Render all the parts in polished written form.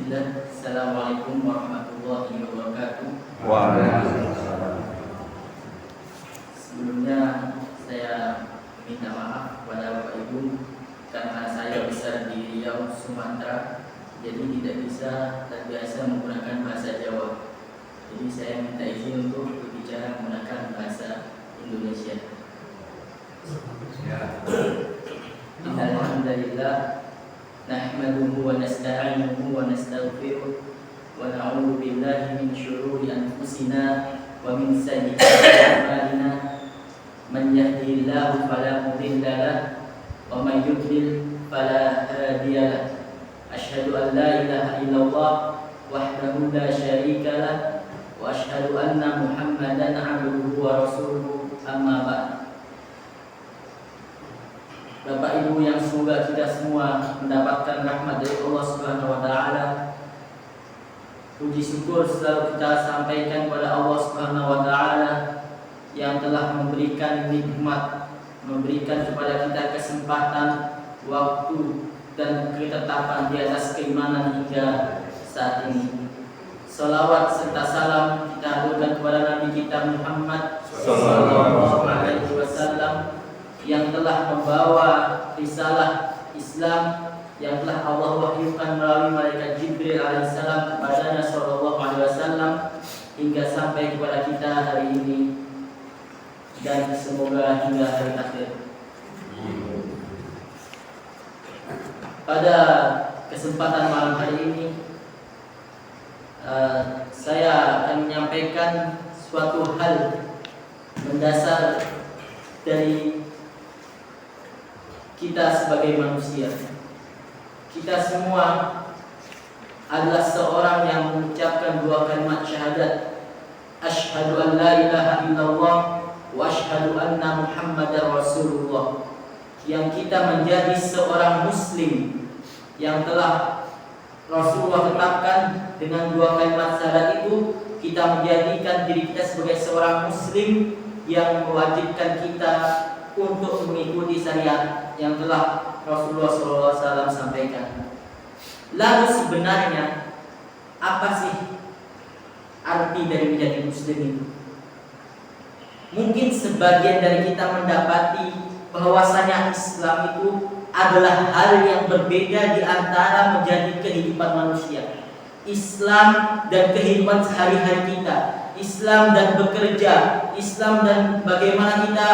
Bismillah. Assalamualaikum warahmatullahi wabarakatuh. Waalaikumsalam. Sebelumnya saya minta maaf kepada Bapak Ibu karena saya besar di Riau, Sumatera, jadi tidak bisa terbiasa menggunakan bahasa Jawa. Jadi saya minta izin untuk berbicara menggunakan bahasa Indonesia. Alhamdulillah. Nahmaduhu wa nasta'inuhu wa nastaghfiruh wa na'udzu billahi min syururi anfusina wa min sayyi'ati a'malina. Man yahdihillahu fala mudilla lahu wa man yudlil fala hadiya lahu. Asyhadu an la ilaha illallah wahdahu la syarika lahu wa asyhadu anna Muhammadan 'abduhu wa rasuluhu, amma ba'd. Bapak Ibu yang semoga kita semua mendapatkan rahmat dari Allah Subhanahu wa taala. Puji syukur selalu kita sampaikan kepada Allah Subhanahu wa taala yang telah memberikan nikmat, memberikan kepada kita kesempatan, waktu dan ketetapan di atas keimanan hingga saat ini. Salawat serta salam kita haturkan kepada Nabi kita Muhammad sallallahu alaihi wasallam yang telah membawa risalah Islam yang telah Allah wahyukan melalui malaikat Jibril alaihissalam kepadanya sallallahu alaihi wasallam hingga sampai kepada kita hari ini dan semoga hingga hari akhir. Pada kesempatan malam hari ini saya akan menyampaikan suatu hal mendasar dari kita sebagai manusia. Kita semua adalah seorang yang mengucapkan dua kalimat syahadat, asyhadu an la ilaha illallah wa asyhadu anna Muhammadar Rasulullah. Yang kita menjadi seorang muslim yang telah Rasulullah tetapkan dengan dua kalimat syahadat itu, kita menjadikan diri kita sebagai seorang muslim yang mewajibkan kita untuk mengikuti syariat yang telah Rasulullah SAW sampaikan. Lalu sebenarnya apa sih arti dari menjadi muslim itu? Mungkin sebagian dari kita mendapati bahwasanya Islam itu adalah hal yang berbeda di antara menjadi kehidupan manusia. Islam dan kehidupan sehari-hari kita, Islam dan bekerja, Islam dan bagaimana kita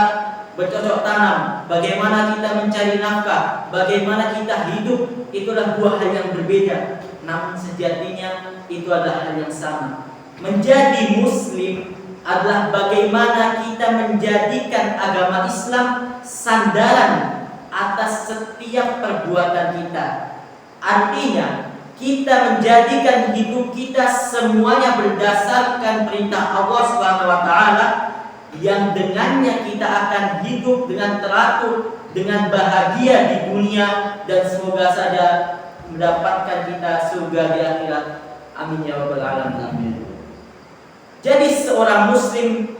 bercocok tanam, bagaimana kita mencari nafkah, bagaimana kita hidup, itulah dua hal yang berbeda. Namun sejatinya itu adalah hal yang sama. Menjadi muslim adalah bagaimana kita menjadikan agama Islam sandaran atas setiap perbuatan kita. Artinya kita menjadikan hidup kita semuanya berdasarkan perintah Allah Subhanahu wa taala yang dengannya kita akan hidup dengan teratur, dengan bahagia di dunia, dan semoga saja mendapatkan kita surga di akhirat. Amin ya rabbal alamin. Jadi seorang muslim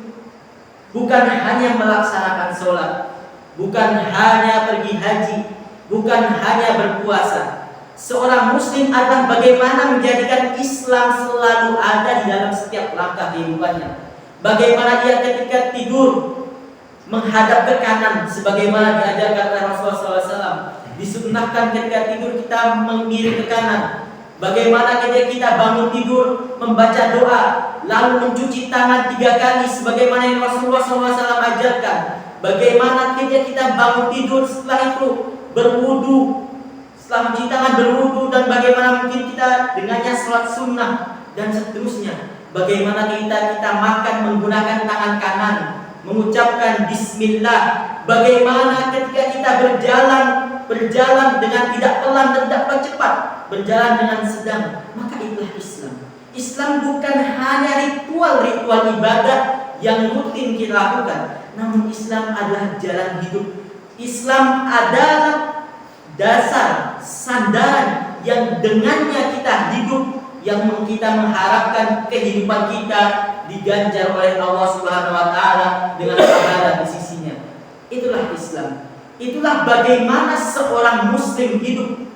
bukan hanya melaksanakan sholat, bukan hanya pergi haji, bukan hanya berpuasa. Seorang muslim adalah bagaimana menjadikan Islam selalu ada di dalam setiap langkah kehidupannya. Bagaimana dia ketika tidur menghadap ke kanan, sebagaimana diajarkan oleh Rasulullah SAW. Disunnahkan ketika tidur kita mengiring ke kanan. Bagaimana ketika kita bangun tidur membaca doa, lalu mencuci tangan 3 kali, sebagaimana yang Rasulullah SAW ajarkan. Bagaimana ketika kita bangun tidur setelah itu berwudu, setelah mencuci tangan berwudu, dan bagaimana mungkin kita dengannya sholat sunnah dan seterusnya. Bagaimana kita makan menggunakan tangan kanan, mengucapkan bismillah. Bagaimana ketika kita berjalan dengan tidak pelan dan tidak cepat, berjalan dengan sedang. Maka itulah Islam. Islam bukan hanya ritual ibadah yang rutin kita lakukan, namun Islam adalah jalan hidup. Islam adalah dasar, sandaran yang dengannya kita hidup, yang kita mengharapkan kehidupan kita diganjar oleh Allah Subhanahu wa taala dengan pahala di sisinya. Itulah Islam. Itulah bagaimana seorang muslim hidup.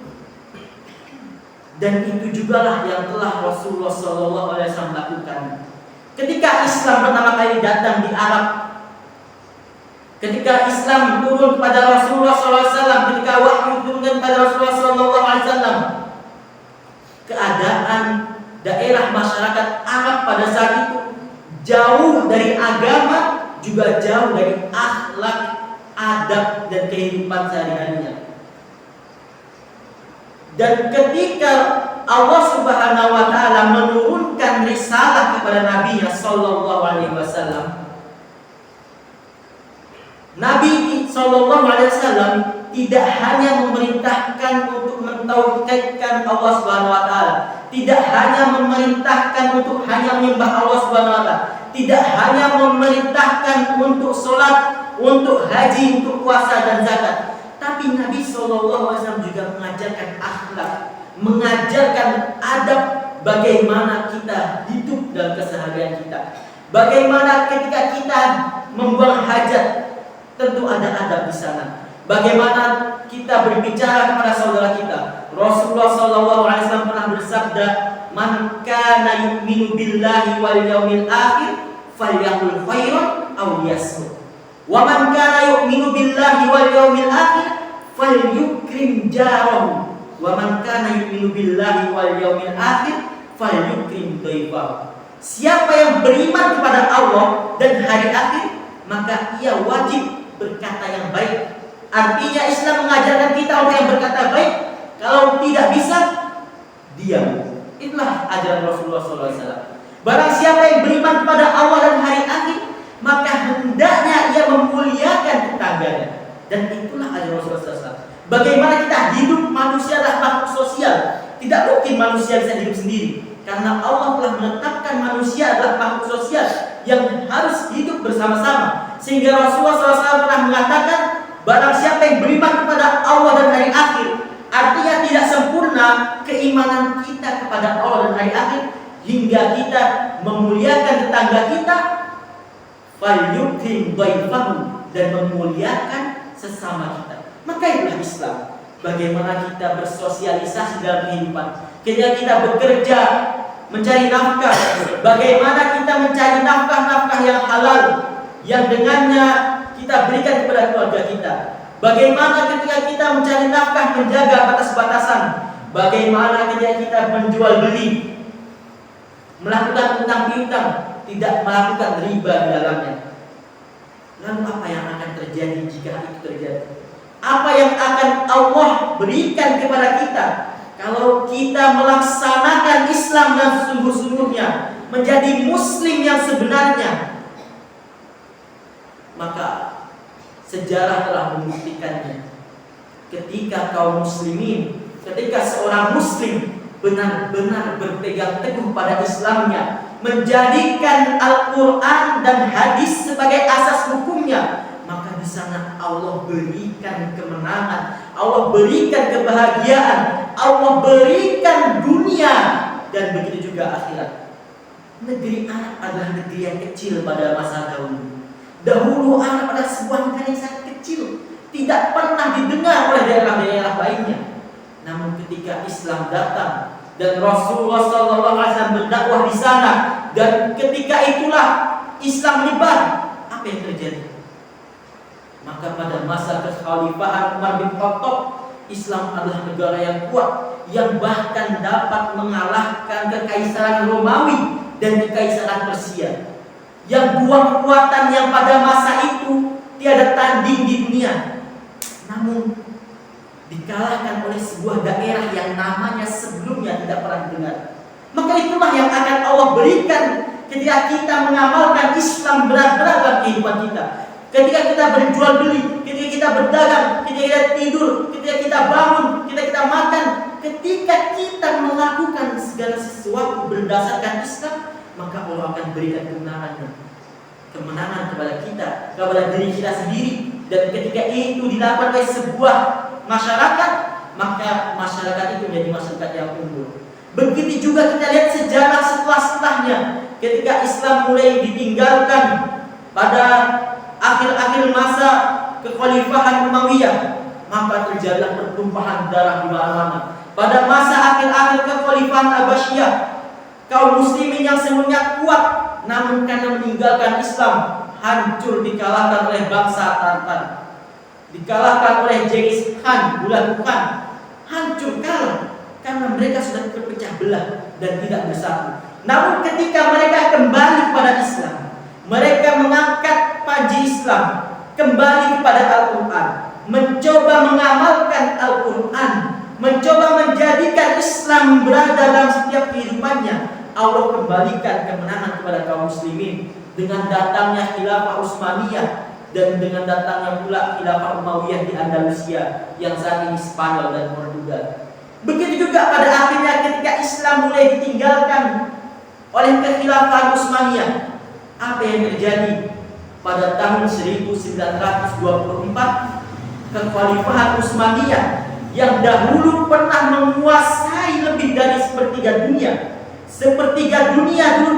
Dan itu jugalah yang telah Rasulullah SAW lakukan. Ketika Islam pertama kali datang di Arab, ketika Islam turun kepada Rasulullah SAW, ketika wahyu turunkan kepada Rasulullah SAW, keadaan daerah masyarakat Arab pada saat itu jauh dari agama, juga jauh dari akhlak, adab, dan kehidupan sehari-harinya. Dan ketika Allah Subhanahu wa taala menurunkan risalah kepada Nabi-Nya sallallahu alaihi wasallam, Nabi sallallahu alaihi wasallam tidak hanya memerintahkan untuk mentauhidkan Allah Subhanahu wa taala, tidak hanya memerintahkan untuk hanya menyembah Allah Subhanahu wa taala, tidak hanya memerintahkan untuk sholat, untuk haji, untuk puasa dan zakat, tapi Nabi SAW juga mengajarkan akhlak, mengajarkan adab, bagaimana kita hidup dalam keseharian kita, bagaimana ketika kita membuang hajat, tentu ada adab di sana, bagaimana kita berbicara kepada saudara kita. Rasulullah SAW pernah bersabda, "Man kana yu'minu billahi wal yawmil akhir falyaqul khairan aw liyasmut. Wa man kana yu'minu billahi wal yawmil akhir falyukrim jarahu. Wa man kana yu'minu billahi wal yawmil akhir falyukrim dhaifahu." Siapa yang beriman kepada Allah dan hari akhir, maka ia wajib berkata yang baik. Artinya Islam mengajarkan kita untuk yang berkata baik. Kalau tidak bisa, diam. Itulah ajaran Rasulullah SAW. Barang siapa yang beriman kepada Allah dan hari akhir, maka hendaknya ia memuliakan tetangganya. Dan itulah ajaran Rasulullah SAW. Bagaimana kita hidup, manusia adalah makhluk sosial. Tidak mungkin manusia bisa hidup sendiri, karena Allah telah menetapkan manusia adalah makhluk sosial yang harus hidup bersama-sama. Sehingga Rasulullah SAW pernah mengatakan, barang siapa yang beriman kepada Allah dan hari akhir, artinya tidak sempurna keimanan kita kepada Allah dan hari akhir hingga kita memuliakan tetangga kita, falyukrim dhaifahu, dan memuliakan sesama kita. Maka itulah Islam. Bagaimana kita bersosialisasi dalam kehidupan. Ketika kita bekerja mencari nafkah, bagaimana kita mencari nafkah-nafkah yang halal, yang dengannya kita berikan kepada keluarga kita. Bagaimana ketika kita mencari nafkah, menjaga batas-batasan. Bagaimana ketika kita menjual beli, melakukan utang piutang, tidak melakukan riba di dalamnya. Lalu apa yang akan terjadi jika itu terjadi? Apa yang akan Allah berikan kepada kita kalau kita melaksanakan Islam yang sesungguh-sungguhnya, menjadi Muslim yang sebenarnya? Maka sejarah telah membuktikannya. Ketika kaum muslimin, ketika seorang muslim benar-benar berpegang teguh pada Islamnya, menjadikan Al-Quran dan hadis sebagai asas hukumnya, maka di sana Allah berikan kemenangan, Allah berikan kebahagiaan, Allah berikan dunia, dan begitu juga akhirat. Negeri Arab adalah negeri yang kecil pada masa dahulu. Dahulu Arab adalah sebuah negara yang sangat kecil, tidak pernah didengar oleh daerah-daerah lainnya. Namun ketika Islam datang dan Rasulullah SAW berdakwah di sana, dan ketika itulah Islam menyebar, apa yang terjadi? Maka pada masa kekhalifahan Umar bin Khattab, Islam adalah negara yang kuat, yang bahkan dapat mengalahkan kekaisaran Romawi dan kekaisaran Persia, yang dua kekuatan yang pada masa itu tiada tanding di dunia, namun dikalahkan oleh sebuah daerah yang namanya sebelumnya tidak pernah didengar. Maka itulah yang akan Allah berikan ketika kita mengamalkan Islam benar-benar dalam kehidupan kita. Ketika kita berjual beli, ketika kita berdagang, ketika kita tidur, ketika kita bangun, ketika kita makan, ketika kita melakukan segala sesuatu berdasarkan Islam, maka Allah akan berikan kemenangan kepada kita, kepada diri kita sendiri. Dan ketika itu dilakukan oleh sebuah masyarakat, maka masyarakat itu menjadi masyarakat yang unggul. Begitu juga kita lihat sejarah setelahnya, ketika Islam mulai ditinggalkan pada akhir-akhir masa kekhalifahan Umayyah, maka terjadilah pertumpahan darah di mana-mana. pada masa akhir-akhir kekhalifahan Abbasiyah, kaum muslimin yang semuanya kuat namun karena meninggalkan Islam hancur dikalahkan oleh bangsa Tartar, dikalahkan oleh Genghis Khan, Bulan Khan, hancur kalah karena mereka sudah terpecah belah dan tidak bersatu. Namun ketika mereka kembali kepada Islam, mereka mengangkat panji Islam, kembali kepada Al-Quran, mencoba mengamalkan Al-Quran, mencoba menjadikan Islam berada dalam setiap kehidupannya, Allah kembalikan kemenangan kepada kaum muslimin dengan datangnya khilafah Utsmaniyah dan dengan datangnya pula khilafah Umayyah di Andalusia yang saat ini Spanyol dan Portugal. Begitu juga pada akhirnya ketika Islam mulai ditinggalkan oleh kekhilafahan Utsmaniyah, apa yang terjadi? Pada tahun 1924, kekhalifahan Utsmaniyah yang dahulu pernah menguasai lebih dari sepertiga dunia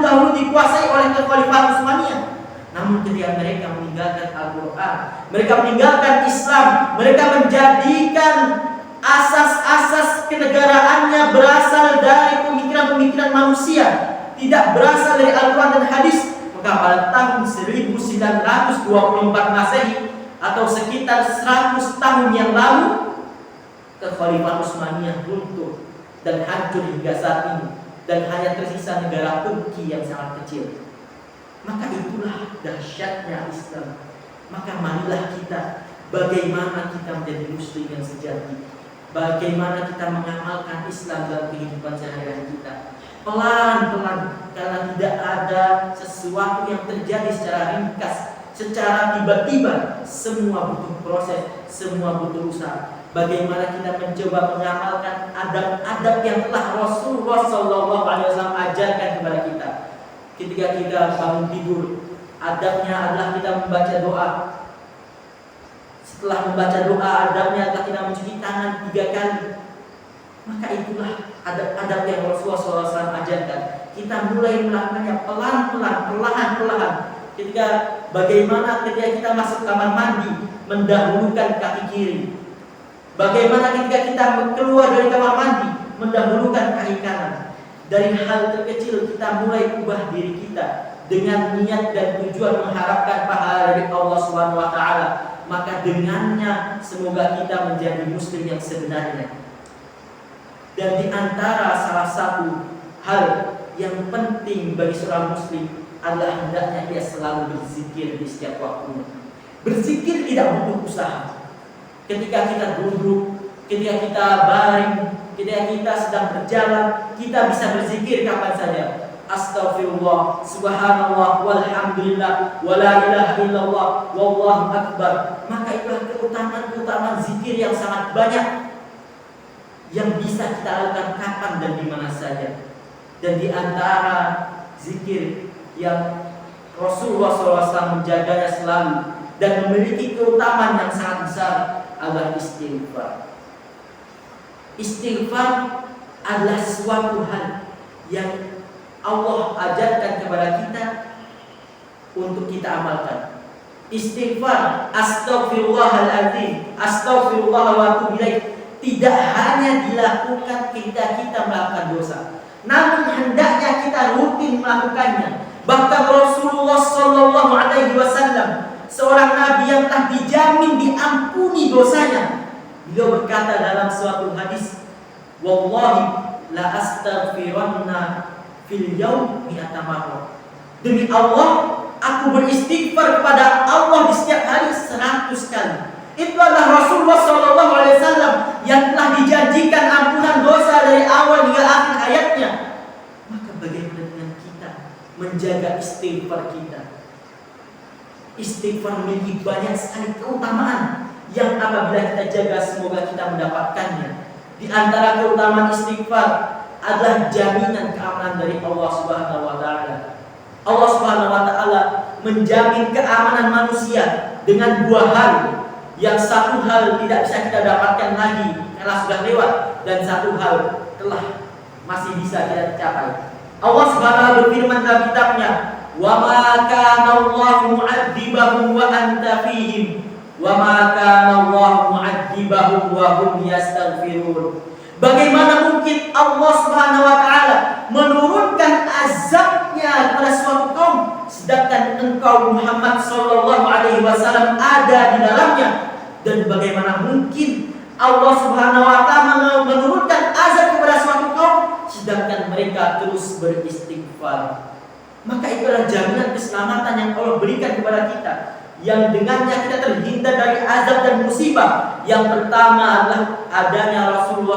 dahulu dikuasai oleh kekhalifahan Utsmaniyah. Namun ketika mereka meninggalkan Al-Quran, mereka meninggalkan Islam, mereka menjadikan asas-asas kenegaraannya berasal dari pemikiran-pemikiran manusia, tidak berasal dari Al-Quran dan hadis. Maka pada tahun 1924 Masehi atau sekitar 100 tahun yang lalu, kekhalifahan Utsmaniyah runtuh dan hancur hingga saat ini, dan hanya tersisa negara Turki yang sangat kecil. Maka itulah dahsyatnya Islam. Maka marilah kita, bagaimana kita menjadi muslim yang sejati, bagaimana kita mengamalkan Islam dalam kehidupan sehari-hari kita. Pelan-pelan, karena tidak ada sesuatu yang terjadi secara ringkas, secara tiba-tiba. Semua butuh proses, semua butuh usaha. Bagaimana kita mencoba mengamalkan adab-adab yang telah Rasulullah SAW ajarkan kepada kita. Ketika kita bangun tidur, adabnya adalah kita membaca doa. Setelah membaca doa, adabnya adalah kita mencuci tangan 3 kali. Maka itulah adab-adab yang Rasulullah SAW ajarkan. Kita mulai melakukannya pelan-pelan, perlahan-lahan. Bagaimana ketika kita masuk kamar mandi, mendahulukan kaki kiri. Bagaimana ketika kita keluar dari kamar mandi, mendahulukan kaki kanan. Dari hal terkecil kita mulai ubah diri kita dengan niat dan tujuan mengharapkan pahala dari Allah SWT. Maka dengannya semoga kita menjadi muslim yang sebenarnya. Dan di antara salah satu hal yang penting bagi seorang muslim adalah hendaknya dia selalu berzikir di setiap waktunya. Berzikir tidak butuh usaha. Ketika kita duduk, ketika kita baring, ketika kita sedang berjalan, kita bisa berzikir kapan saja. Astaghfirullah, subhanallah, walhamdulillah, wala ilaha illallah, wallahu akbar. Maka itulah keutamaan zikir yang sangat banyak yang bisa kita lakukan kapan dan di mana saja. Dan di antara zikir yang Rasulullah SAW menjaganya selalu dan memiliki keutamaan yang sangat besar adalah istighfar. Istighfar adalah suatu hal yang Allah ajarkan kepada kita untuk kita amalkan. Istighfar, astaghfirullahaladzim, astaghfirullah wa atubu ilaih, tidak hanya dilakukan ketika kita melakukan dosa, namun hendaknya kita rutin melakukannya. Bahkan Rasulullah SAW, seorang nabi yang telah dijamin diampuni dosanya, beliau berkata dalam suatu hadis, wallahi la astaghfiranna fil yaum mi'ata marrah. Demi Allah, aku beristighfar kepada Allah di setiap hari 100 kali. Itu adalah Rasulullah SAW yang telah dijanjikan ampunan dosa dari awal hingga akhir hayatnya. Maka bagaimana dengan kita menjaga istighfar kita? Istighfar memiliki banyak sekali keutamaan yang apabila kita jaga semoga kita mendapatkannya. Di antara keutamaan istighfar adalah jaminan keamanan dari Allah Subhanahu wa taala. Allah Subhanahu wa taala menjamin keamanan manusia dengan 2 hal. Yang satu hal tidak bisa kita dapatkan lagi karena sudah lewat, dan satu hal telah masih bisa kita capai. Allah Subhanahu wa taala berfirman dalam kitabnya, "Wa ma kana Allahu mu'adzibahum wa anta fihim, wa ma kana Allahu mu'adzibahum wa hum yastaghfirun." Bagaimana mungkin Allah Subhanahu wa taala menurunkan azabnya kepada suatu kaum sedangkan engkau Muhammad sallallahu alaihi wasallam ada di dalamnya? Dan bagaimana mungkin Allah Subhanahu wa taala menurunkan azab kepada suatu kaum sedangkan mereka terus beristighfar? Maka itulah jaminan keselamatan yang Allah berikan kepada kita, yang dengannya kita terhindar dari azab dan musibah. Yang pertama adalah adanya Rasulullah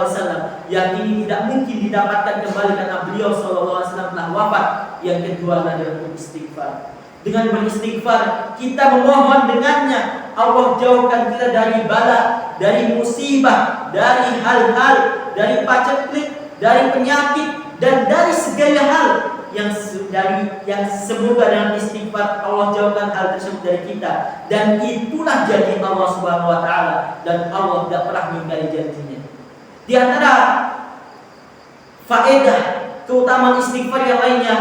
SAW, yang ini tidak mungkin didapatkan kembali karena beliau SAW telah wafat. Yang kedua adalah beristighfar. Dengan beristighfar kita memohon dengannya Allah jauhkan kita dari bala, dari musibah, dari hal-hal, dari paceklik, dari penyakit, dan dari segala hal yang semoga dengan istighfar Allah jauhkan hal tersebut dari kita. Dan itulah janji Allah Subhanahu wa taala, dan Allah tidak pernah mengingkari janjinya. Di antara faedah keutamaan istighfar yang lainnya,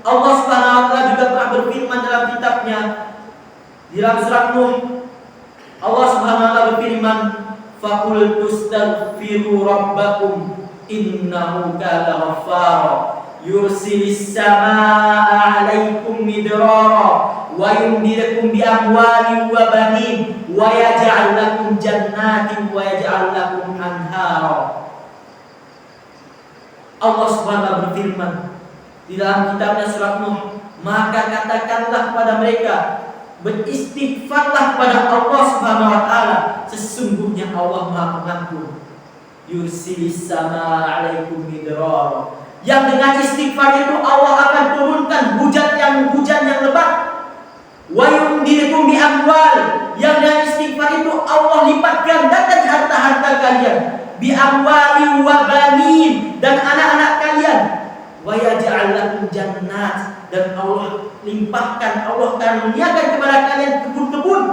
Allah Subhanahu wa taala juga pernah berfirman dalam kitabnya di dalam surat Nuh. Allah Subhanahu wa taala berfirman, "Faqul tastaghfiru rabbakum innahu kana ghaffara yursilis samaa'a 'alaikum midrara wa yumdidukum bi amwalin wa banin wa yaj'al lakum jannatin wa yaj'al lakum anhara." Allah Subhanahu wa taala berfirman di dalam kitabnya surat Nuh, "Maka katakanlah kepada mereka, beristighfarlah kepada Allah Subhanahu wa taala, sesungguhnya Allah Maha Pengampun. Yursilis samaa'a 'alaikum midrara." Yang dengan istighfar itu Allah akan turunkan hujan yang lebat. Wa yumdidukum bi amwal. Yang dengan istighfar itu Allah lipat gandakan harta-harta kalian. Bi amwali wa banin, dan anak-anak kalian. Wa yaj'al lakum jannat, dan Allah limpahkan, Allah karuniakan kepada kalian kebun-kebun.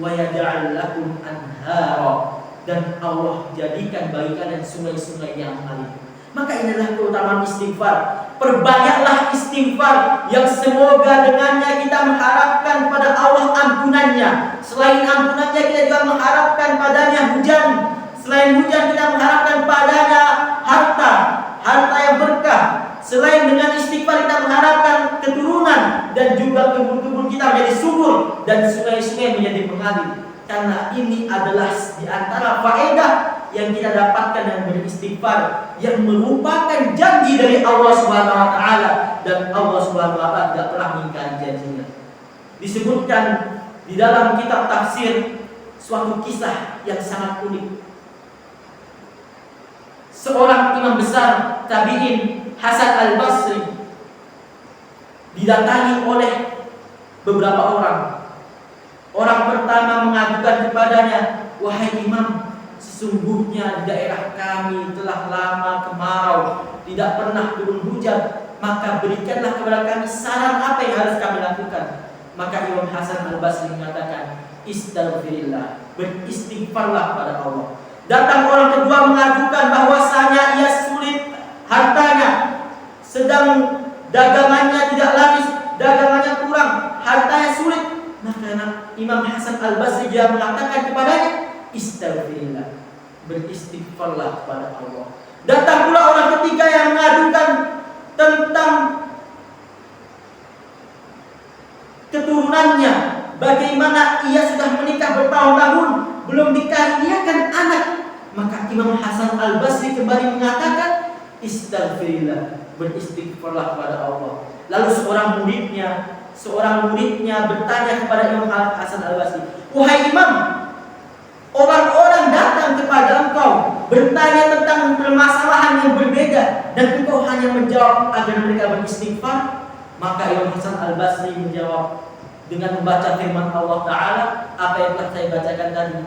Wa yaj'al lakum anhara, dan Allah jadikan bagi kalian sungai-sungai yang mengalir. Maka inilah keutamaan istighfar. Perbanyaklah istighfar yang semoga dengannya kita mengharapkan pada Allah ampunannya. Selain ampunannya kita juga mengharapkan padanya hujan. Selain hujan kita mengharapkan padanya harta yang berkah. Selain dengan istighfar kita mengharapkan keturunan, dan juga kebun-kebun kita menjadi subur dan sungai-sungai menjadi mengalir. Karena ini adalah di antara faedah yang kita dapatkan dengan beristighfar, yang merupakan janji dari Allah Subhanahu wa taala, dan Allah Subhanahu wa taala tidak pernah mengingkari janjinya. Disebutkan di dalam kitab tafsir suatu kisah yang sangat unik. Seorang imam besar tabi'in, Hasan al-Basri, didatangi oleh beberapa orang. Orang pertama mengadukan kepadanya, "Wahai imam, sesungguhnya di daerah kami telah lama kemarau, tidak pernah turun hujan. Maka berikanlah kepada kami saran apa yang harus kami lakukan." Maka Imam Hasan al-Basri mengatakan, "Istaghfirillah, beristighfarlah pada Allah." Datang orang kedua mengadukan bahwasanya ia sulit hartanya, sedang dagangannya tidak laris, dagangannya kurang, hartanya sulit. Maka Imam Hasan al-Basri dia mengatakan kepadanya, "Istaghfirillah, beristighfarlah kepada Allah." Datang pula orang ketiga yang mengadukan tentang keturunannya, bagaimana ia sudah menikah bertahun-tahun belum dikaruniakan anak. Maka Imam Hasan al-Basri kembali mengatakan, "Istaghfirillah, beristighfarlah kepada Allah." Lalu seorang muridnya bertanya kepada Imam Hasan al-Basri, "Wahai imam, orang-orang datang kepada engkau bertanya tentang permasalahan yang berbeda, dan engkau hanya menjawab agar mereka beristighfar." Maka Imam Hasan al-Basri menjawab dengan membaca firman Allah Ta'ala, apa yang telah saya bacakan tadi.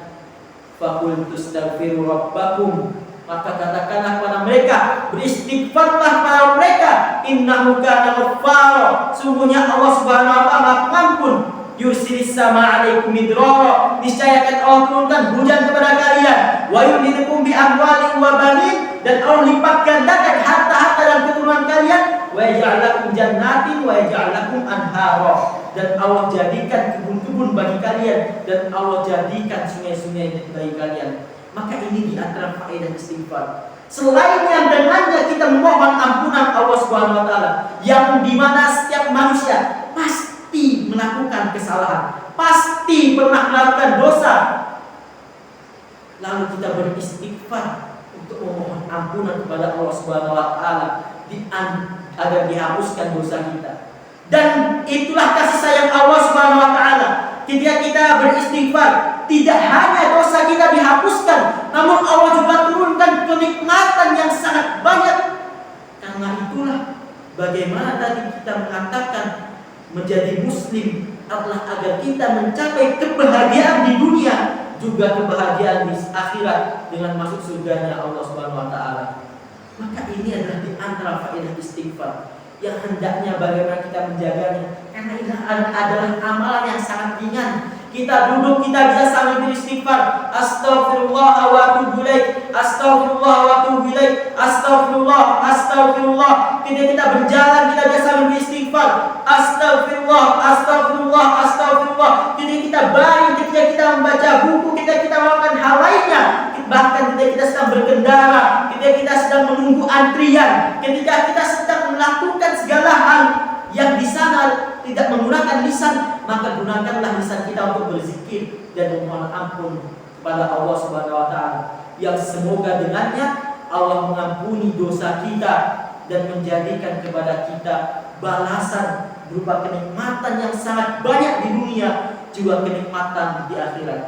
"Faqul tastaghfiru rabbakum." Maka katakanlah kepada mereka, beristighfarlah kepada mereka, innahu kana ghaffara, sungguhnya Allah Subhanahu wa taala Pengampun. Yursilis samaa'a 'alaikum midrara, niscaya akan Allah turunkan hujan kepada kalian. Wa yumdidukum bi amwalin wa banin, dan Allah lipat gandakan harta-harta dan keturunan kalian. Wa yaj'al lakum jannatin wa yaj'al lakum anhara, dan Allah jadikan kebun-kebun bagi kalian, dan Allah jadikan sungai-sungai bagi kalian. Maka ini di antara faedah istighfar. Selain yang dengannya kita memohon ampunan Allah Subhanahu wa taala, yang dimana setiap manusia pasti melakukan kesalahan, pasti pernah melakukan dosa. Lalu kita beristighfar untuk memohon ampunan kepada Allah Subhanahu wa taala agar dihapuskan dosa kita. Dan itulah kasih sayang Allah Subhanahu wa taala. Ketika kita beristighfar, tidak hanya dosa kita dihapuskan, namun Allah juga turunkan kenikmatan yang sangat banyak. Karena itulah bagaimana tadi kita mengatakan menjadi muslim adalah agar kita mencapai kebahagiaan di dunia, juga kebahagiaan di akhirat dengan masuk surganya Allah Subhanahu wa taala. Maka ini adalah di antara faedah istighfar yang hendaknya bagaimana kita menjaganya, karena ini adalah amalan yang sangat ringan. Kita duduk, kita bisa sambil beristighfar, astaghfirullah wa atubu ilaik, astaghfirullah wa atubu ilaik, astagfirullah, astagfirullah. Ketika kita berjalan, kita bisa sambil beristighfar, astagfirullah, astagfirullah, astagfirullah. Ketika kita baring, ketika kita membaca buku, ketika kita melakukan hal lainnya, bahkan ketika kita sedang berkendara, ketika kita sedang menunggu antrian, ketika kita sedang melakukan segala hal yang di sana tidak menggunakan lisan, maka gunakanlah lisan kita untuk berzikir dan memohon ampun kepada Allah Subhanahu wa taala, yang semoga dengannya Allah mengampuni dosa kita dan menjadikan kepada kita balasan berupa kenikmatan yang sangat banyak di dunia, juga kenikmatan di akhirat.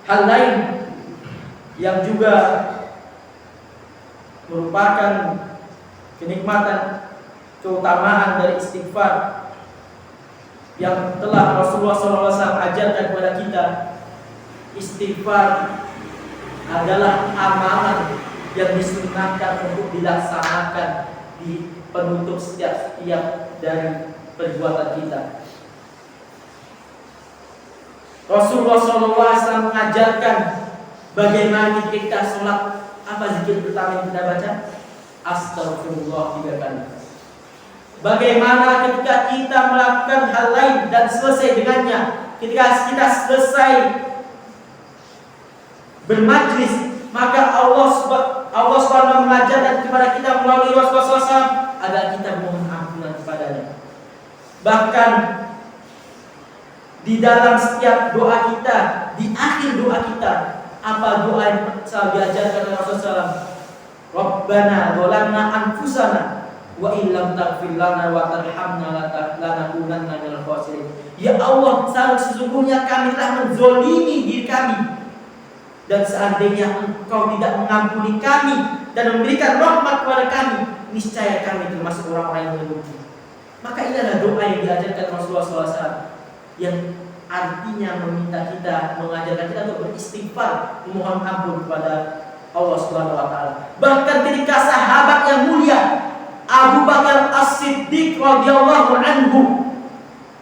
Hal lain yang juga merupakan kenikmatan, keutamaan dari istighfar yang telah Rasulullah SAW ajarkan kepada kita, istighfar adalah amalan yang disunahkan untuk dilaksanakan di penutup setiap dari perbuatan kita. Rasulullah SAW mengajarkan bagaimana ketika kita sholat, apa zikir pertama yang kita baca? Astagfirullah 3 kali. Bagaimana ketika kita melakukan hal lain dan selesai dengannya, ketika kita selesai bermajlis, maka Allah SWT mengajarkan kepada kita melalui Rasulullah SAW agar kita mohon ampunan kepadanya. Bahkan di dalam setiap doa kita, di akhir doa kita, apa doa yang selalu diajarkan oleh Rasulullah SAW? Rabbana zalamna anfusana wa illam taghfir lana wa tarhamna lanakunanna minal khasirin. Ya Allah, sesungguhnya kami telah menzolimi diri kami, dan seandainya Engkau tidak mengampuni kami dan memberikan rahmat kepada kami, niscaya kami termasuk orang-orang yang merugi. Maka ini adalah doa yang diajarkan Rasulullah SAW, yang artinya meminta kita, mengajarkan kita untuk beristighfar, memohon ampun kepada Allah Subhanahu wa taala. Bahkan ketika sahabat yang mulia Abu Bakar As-Siddiq radhiyallahu anhu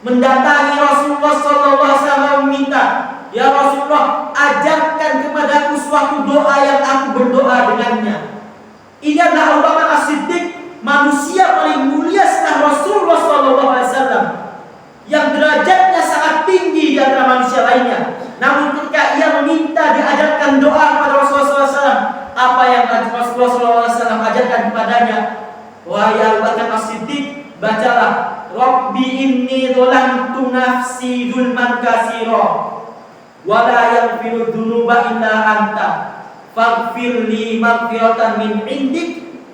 mendatangi Rasulullah sallallahu alaihi wasallam meminta, "Ya Rasulullah, ajarkan kepadaku suatu doa yang aku berdoa dengannya." Ini adalah Abu Bakar As-Siddiq, manusia paling mulia setelah Rasulullah sallallahu alaihi wasallam, yang derajatnya sangat tinggi di antara manusia lainnya. Namun ketika ia meminta diajarkan doa kepada Rasulullah SAW, apa yang Rasulullah SAW ajarkan kepadanya? Wahai Abu Bakar As-Siddiq, bacalah, Rabbi inni dzalamtu nafsi dzulman katsira wa la yaghfiru dzunuba illa anta faghfir li maghfiratan min indik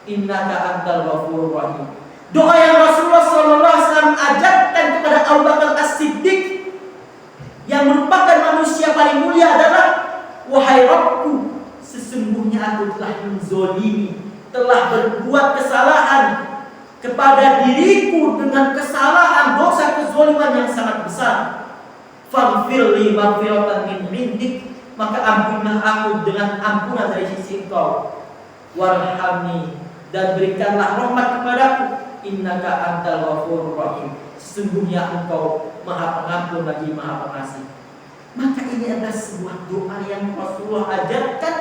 innaka antal ghafurur rahim. Doa yang Rasulullah SAW ajarkan kepada Abu Bakar As-Siddiq yang merupakan manusia paling mulia adalah, wahai Rabbku, sesungguhnya aku telah menzolimi, telah berbuat kesalahan kepada diriku dengan kesalahan dosa kezoliman yang sangat besar. Faghfir li maghfiratan min indik, maka ampunilah aku dengan ampunan dari sisi Engkau. Warhamni, dan berikanlah rahmat kepadaku. Innaka antal ghafurur rahim, sesungguhnya Engkau Maha Pengampun lagi Maha Pengasih. Maka ini adalah sebuah doa yang Rasulullah ajarkan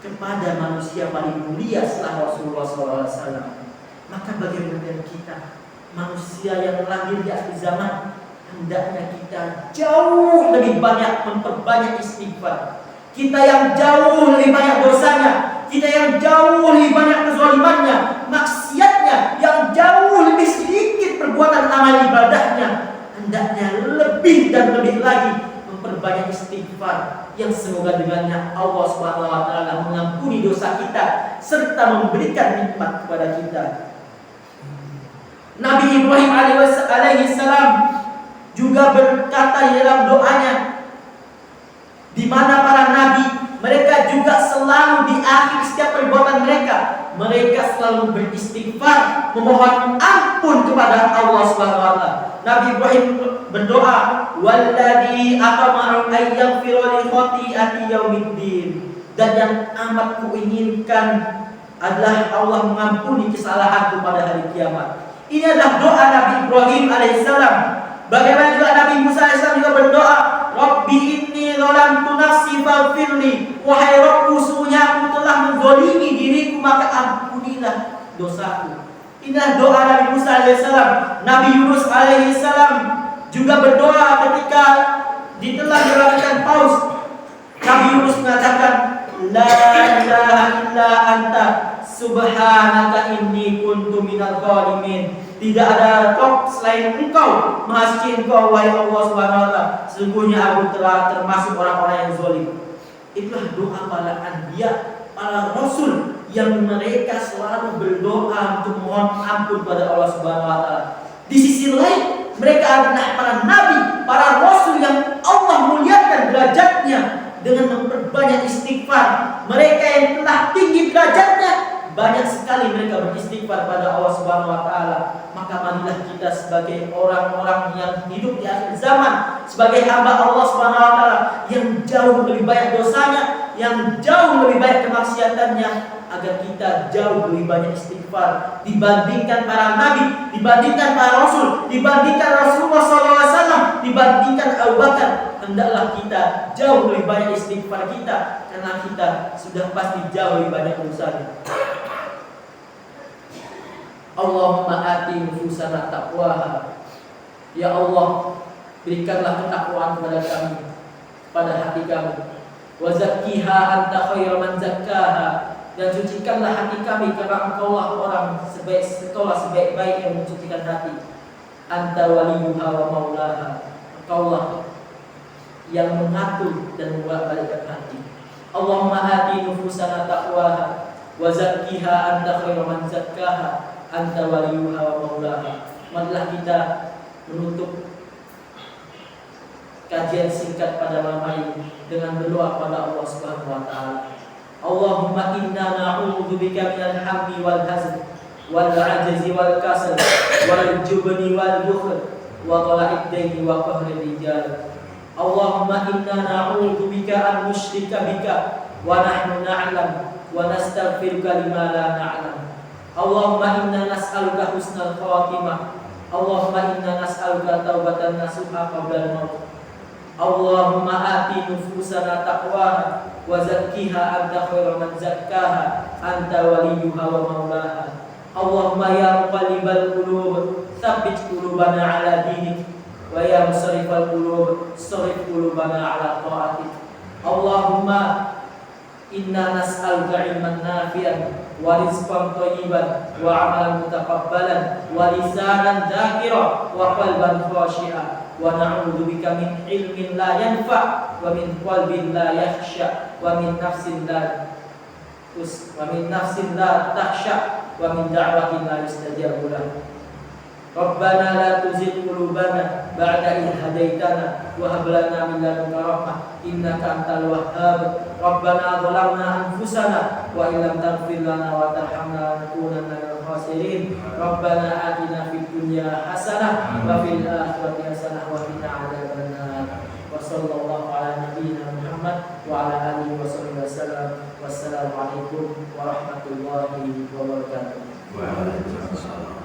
kepada manusia paling mulia setelah Rasulullah SAW. Maka bagaimana dengan kita, manusia yang lahir di akhir zaman, hendaknya kita jauh lebih banyak memperbanyak istighfar. Kita yang jauh lebih banyak dosanya, kita yang jauh lebih banyak kezalimannya, maksiatnya, yang jauh lebih sedikit perbuatan amal ibadahnya, hendaknya lebih dan lebih lagi memperbanyak istighfar yang semoga dengannya Allah Subhanahu wa taala mengampuni dosa kita serta memberikan nikmat kepada kita. Nabi Ibrahim alaihi salam juga berkata di dalam doanya, di mana para nabi mereka juga selalu di akhir setiap perbuatan mereka selalu beristighfar, memohon ampun kepada Allah Subhanahu wa taala. Nabi Ibrahim berdoa, "Walladzi atma'u an yaghfira li khati'ati yaumiddin." Dan yang amat kuinginkan adalah Allah mengampuni kesalahanku pada hari kiamat. Ini adalah doa Nabi Ibrahim alaihissalam. Bagaimana juga Nabi Musa alaihissalam juga berdoa, "Rabbi inni zalamtu nafsi faghfirli." Wahai Rabbku, sesungguhnya aku telah menzalimi diriku, maka ampunilah dosaku. Inilah doa Nabi Musa alaihissalam. Nabi Yunus alaihissalam juga berdoa ketika ditelan dilakukan paus. Nabi Yunus mengatakan, "La ilaha illa anta subhanaka inni kuntu minal zalimin." Tidak ada Rob selain Engkau, Maha Suci Engkau, wahai Allah Subhanahu wa taala. Sesungguhnya aku telah termasuk orang-orang yang zalim. Itulah doa para anbiya, para rasul yang mereka selalu berdoa untuk mohon ampun pada Allah Subhanahu wa taala. Di sisi lain, mereka adalah para nabi, para rasul yang Allah muliakan derajatnya dengan memperbanyak istighfar. Mereka yang telah tinggi derajatnya, banyak sekali mereka beristighfar pada Allah Subhanahu wa taala. Maka marilah kita sebagai orang-orang yang hidup di akhir zaman, sebagai hamba Allah Subhanahu wa taala yang jauh lebih banyak dosanya, yang jauh lebih banyak kemaksiatannya, agar kita jauh lebih banyak istighfar dibandingkan para nabi, dibandingkan para rasul, dibandingkan Rasulullah SAW, dibandingkan Abu Bakar. Hendaklah kita jauh lebih banyak istighfar kita, karena kita sudah pasti jauh lebih banyak dosanya. Allahumma ati nufusana taqwaha. Ya Allah, berikanlah ketakwaan kepada kami, pada hati kami. Wa zakkiha anta khairu man zakkaha. Dan sucikanlah hati kami, karena Engkaulah orang sebaik-baik yang mensucikan hati. Anta waliyuha wa maulaha. Engkaulah yang mengatur dan membolak-balikkan hati. Allahumma ati nufusana taqwaha wa zakkiha anta khairu man zakkaha. Anta waliyuha wa maulaha. Marilah kita menutup kajian singkat pada malam hari dengan berdoa kepada Allah Subhanahu wa taala. Allahumma inna na'udzubika minal hammi wal hazn wal 'ajzi wal kasal wal jubni wal bukhl wa dhala'id daini wa qahri rijal. Allahumma inna na'udzubika an nusyrika bika wa nahnu na'lam wa nastaghfiruka lima la na'lam. Allahumma inna nas'aluka husnal khatimah. Allahumma inna nas'aluka taubatan nasuha qabla al-maut. Allahumma ati nufusana taqwaha wa zakkiha anta khairu man zakkaha anta waliyuha wa maulaha. Allahumma ya muqallibal qulub tsabbit qulubana ala dinik wa ya musarrifal qulub sarrif qulubana ala ta'atik. Allahumma inna nas'aluka ilman nafi'an wa rizqan thayyiban wa 'amalan mutaqabbalan wa lisanan dzakira wa qalban khashi'a. Wa na'udzubika min ilmin la yanfa' wa min qalbin la yakhsha wa min nafsin la takhsha wa min da'watin la yustajabu lahu. Rabbana la tuzigh qulubana ba'da idh hadaitana wa hab lana min ladunka rahmah innaka antal wahhab. Rabbana zalamna anfusana wa illam taghfir lana wa tarhamna lanakunanna minal khasirin. Rabbana atina fid dunya hasanah wa fil akhirati hasanah wa qina adzabannar. Wa sallallahu ala nabiyyina Muhammad wa ala alihi wa sahbihi wasallam. Wassalamu alaikum warahmatullahi wabarakatuh. Waalaikumsalam.